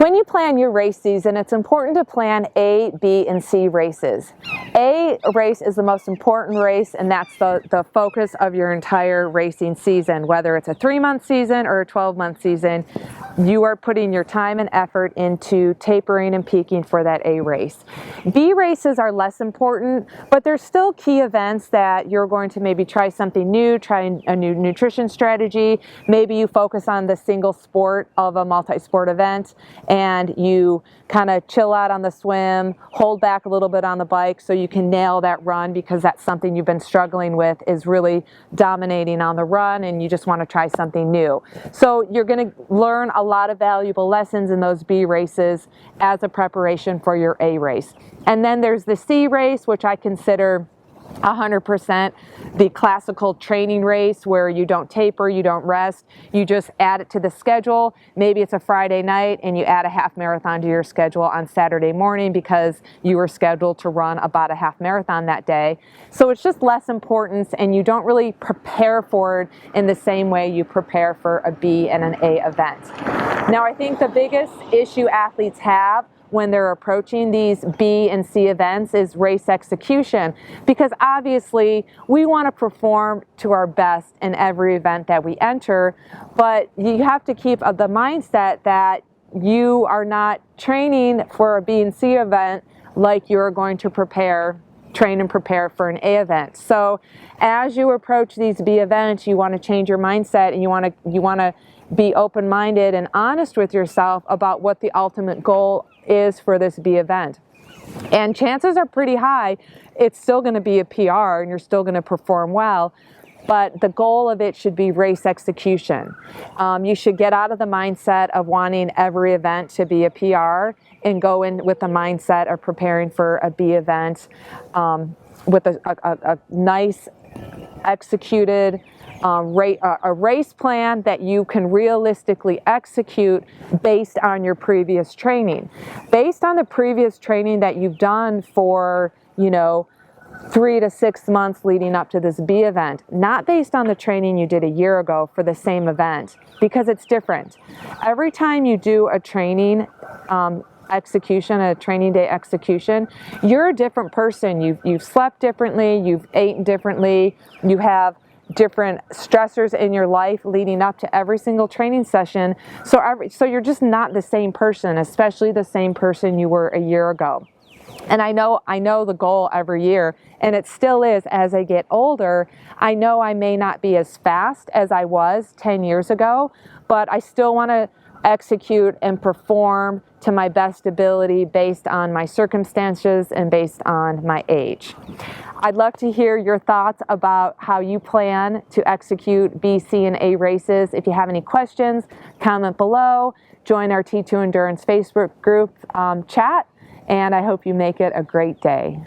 When you plan your race season, it's important to plan A, B, and C races. A race is the most important race, and that's the focus of your entire racing season. Whether it's a 3-month season or a 12-month season, you are putting your time and effort into tapering and peaking for that A race. B races are less important, but there's still key events that you're going to maybe try something new, try a new nutrition strategy. Maybe you focus on the single sport of a multi-sport event, and you kind of chill out on the swim, hold back a little bit on the bike so you can nail that run, because that's something you've been struggling with, is really dominating on the run, and you just want to try something new. So you're going to learn a lot of valuable lessons in those B races as a preparation for your A race. And then there's the C race, which I consider 100% the classical training race, where you don't taper, you don't rest, you just add it to the schedule. Maybe it's a Friday night and you add a half marathon to your schedule on Saturday morning because you were scheduled to run about a half marathon that day. So it's just less importance, and you don't really prepare for it in the same way you prepare for a B and an A event. Now, I think the biggest issue athletes have when they're approaching these B and C events is race execution, because obviously we want to perform to our best in every event that we enter, but you have to keep the mindset that you are not training for a B and C event like you're going to train and prepare for an A event. So as you approach these B events, you want to change your mindset, and you want to be open-minded and honest with yourself about what the ultimate goal is for this B event. And chances are pretty high it's still going to be a PR and you're still going to perform well, but the goal of it should be race execution. You should get out of the mindset of wanting every event to be a PR and go in with the mindset of preparing for a B event with a nice executed a race plan that you can realistically execute based on your previous training. Based on the previous training that you've done for, 3 to 6 months leading up to this B event, not based on the training you did a year ago for the same event, because it's different. Every time you do a training execution, a training day execution, you're a different person. You've slept differently, you've eaten differently, you have different stressors in your life leading up to every single training session. So you're just not the same person, especially the same person you were a year ago. And I know the goal every year, and it still is as I get older. I know I may not be as fast as I was 10 years ago, but I still want to execute and perform to my best ability based on my circumstances and based on my age. I'd love to hear your thoughts about how you plan to execute B, C, and A races. If you have any questions, comment below. Join our T2 Endurance Facebook group chat, and I hope you make it a great day.